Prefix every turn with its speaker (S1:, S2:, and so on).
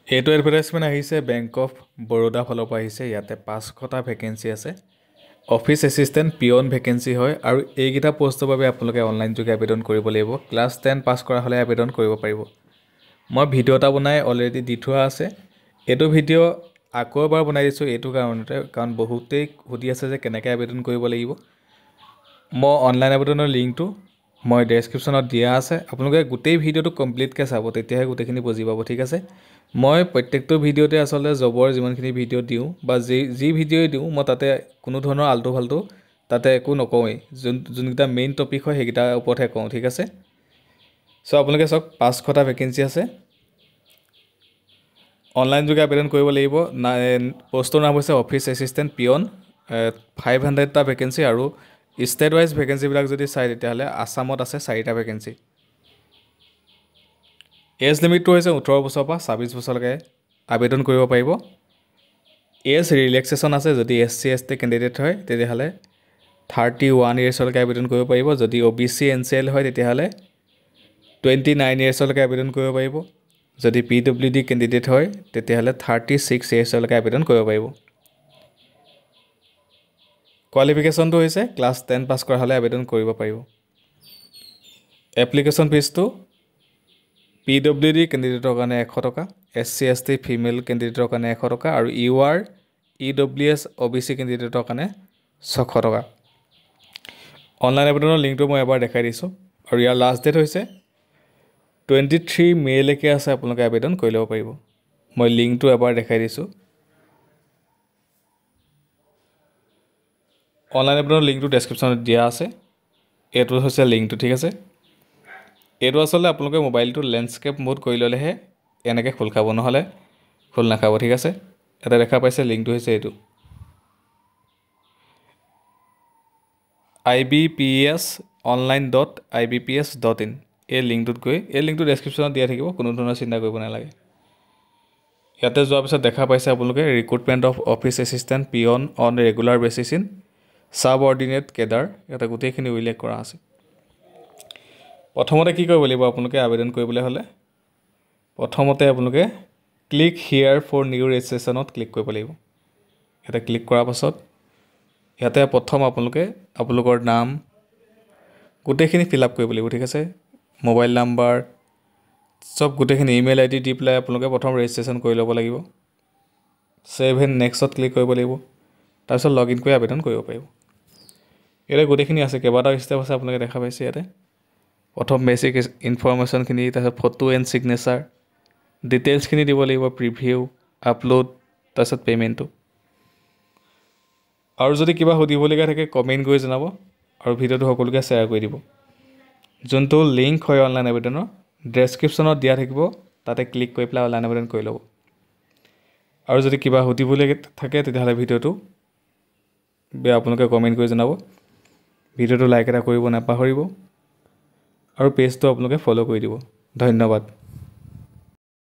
S1: এইটো এডভাৰটাইজমেণ্ট আহিছে bank of Baroda ফালৰ পৰা আহিছে। ইয়াতে 500টা ভেকেঞ্চি আছে। অফিচ এছিষ্টেণ্ট পিয়ন ভেকেঞ্চি হয় আৰু এইকেইটা পষ্টৰ বাবে আপোনালোকে অনলাইন যোগে আবেদন কৰিব লাগিব। ক্লাছ 10 পাছ কৰা হ'লে আবেদন কৰিব পাৰিব। মই ভিডিঅ' এটা বনাই অলৰেডি দি থোৱা আছে। এইটো ভিডিঅ' আকৌ এবাৰ বনাই দিছোঁ এইটো কাৰণতে, কাৰণ বহুতেই সুধি আছে যে কেনেকৈ আবেদন কৰিব লাগিব। মই অনলাইন আবেদনৰ লিংকটো মই ডেছক্ৰিপশ্যনত দিয়া আছে। আপোনালোকে গোটেই ভিডিঅ'টো কমপ্লিটকৈ চাব, তেতিয়াহে গোটেইখিনি বুজি পাব, ঠিক আছে। মই প্ৰত্যেকটো ভিডিঅ'তে আচলতে জবৰ যিমানখিনি ভিডিঅ' দিওঁ বা যি ভিডিঅ'ই দিওঁ, মই তাতে কোনো ধৰণৰ আল্টু ফাল্টু তাতে একো নকওঁৱেই। যোনকেইটা মেইন টপিক হয় সেইকেইটাৰ ওপৰতহে কওঁ, ঠিক আছে। চ' আপোনালোকে চাওক 500টা ভেকেঞ্চি আছে। অনলাইন যোগে আবেদন কৰিব লাগিব। পষ্টৰ নাম হৈছে অফিচ এছিষ্টেণ্ট পিয়ন। 500টা ভেকেঞ্চি আৰু ষ্টেট ৱাইজ ভেকেঞ্চিবিলাক যদি চাই তেতিয়াহ'লে আছামত আছে 4টা ভেকেঞ্চি। এজ লিমিটটো হৈছে 18 বছৰৰ পৰা 26 বছৰলৈকে আবেদন কৰিব পাৰিব। এজ ৰিলেক্সেশ্যন আছে, যদি SC ST কেণ্ডিডেট হয় তেতিয়াহ'লে 31 ইয়েৰ্ছলৈকে আবেদন কৰিব পাৰিব। যদি OBC NCL হয় তেতিয়াহ'লে 29 ইয়েৰ্ছলৈকে আবেদন কৰিব পাৰিব। যদি PWD কেণ্ডিডেট হয় তেতিয়াহ'লে 36 ইয়েৰ্ছলৈকে আবেদন কৰিব পাৰিব। কোৱালিফিকেশ্যনটো হৈছে ক্লাছ 10 পাছ কৰা হ'লে আবেদন কৰিব পাৰিব। এপ্লিকেশ্যন ফিজটো PWD কেণ্ডিডেটৰ কাৰণে 100 টকা, SC ST ফিমেল কেণ্ডিডেটৰ কাৰণে 100 টকা আৰু UR EWS OBC কেণ্ডিডেটৰ কাৰণে 600 টকা। অনলাইন আবেদনৰ লিংকটো মই এবাৰ দেখাই দিছোঁ আৰু ইয়াৰ লাষ্ট ডেট হৈছে 23 মে'লৈকে আছে, আপোনালোকে আবেদন কৰি ল'ব পাৰিব। মই লিংকটো এবাৰ দেখাই দিছোঁ। অনলাইন আবেদনৰ লিংকটো ডেছক্ৰিপশ্যনত দিয়া আছে। এইটো হৈছে লিংকটো, ঠিক আছে। এইটো আচলতে আপোনালোকে মোবাইলটো লেণ্ডস্কেপ মোড কৰি ল'লেহে এনেকৈ খোল খাব, নহ'লে খোল নাখাব, ঠিক আছে। এটা দেখা পাইছে লিংকটো হৈছে এইটো ibpsonline.ibps.in। এই লিংকটোত গৈ এই লিংকটো ডেছক্ৰিপশ্যনত দিয়া থাকিব, কোনো ধৰণৰ চিন্তা কৰিব নালাগে। ইয়াতে যোৱাৰ পিছত দেখা পাইছে আপোনালোকে recruitment of office assistant peon on regular basis in subordinate cadre. ইয়াতে গোটেইখিনি উল্লেখ কৰা আছে। প্ৰথমতে কি কৰিব লাগিব আপোনালোকে আবেদন কৰিবলৈ হ'লে, প্ৰথমতে আপোনালোকে ক্লিক হিয়াৰ ফৰ নিউ ৰেজিষ্ট্ৰেশ্যনত ক্লিক কৰিব লাগিব। ইয়াতে ক্লিক কৰাৰ পাছত ইয়াতে প্ৰথম আপোনালোকৰ নাম গোটেইখিনি ফিল আপ কৰিব লাগিব, ঠিক আছে। মোবাইল নাম্বাৰ চব গোটেইখিনি, ইমেইল ID দি পেলাই আপোনালোকে প্ৰথম ৰেজিষ্ট্ৰেশ্যন কৰি ল'ব লাগিব। ছেভ এণ্ড নেক্সটত ক্লিক কৰিব লাগিব। তাৰপিছত লগ ইন কৰি আবেদন কৰিব পাৰিব। ইয়াতে গোটেইখিনি আছে, কেইবাটাও ষ্টেপ আছে আপোনালোকে দেখা পাইছে। ইয়াতে প্ৰথম বেছিক ইনফৰমেশ্যনখিনি, তাৰপিছত ফটো এণ্ড ছিগনেচাৰ, ডিটেইলছখিনি দিব লাগিব, প্ৰিভিউ, আপলোড, তাৰপিছত পে'মেণ্টটো। আৰু যদি কিবা সুধিবলগীয়া থাকে কমেণ্ট কৰি জনাব আৰু ভিডিঅ'টো সকলোকে শ্বেয়াৰ কৰি দিব। যোনটো লিংক হয় অনলাইন আবেদনৰ ডেছক্ৰিপশ্যনত দিয়া থাকিব, তাতে ক্লিক কৰি পেলাই অনলাইন আবেদন কৰি ল'ব। আৰু যদি কিবা সুধিবলগীয়া থাকে তেতিয়াহ'লে ভিডিঅ'টো আপোনালোকে কমেণ্ট কৰি জনাব। ভিডিঅ'টো লাইক এটা কৰিব নাপাহৰিব আৰু পেজটো আপোনালোকে ফ'ল' কৰি দিব। ধন্যবাদ।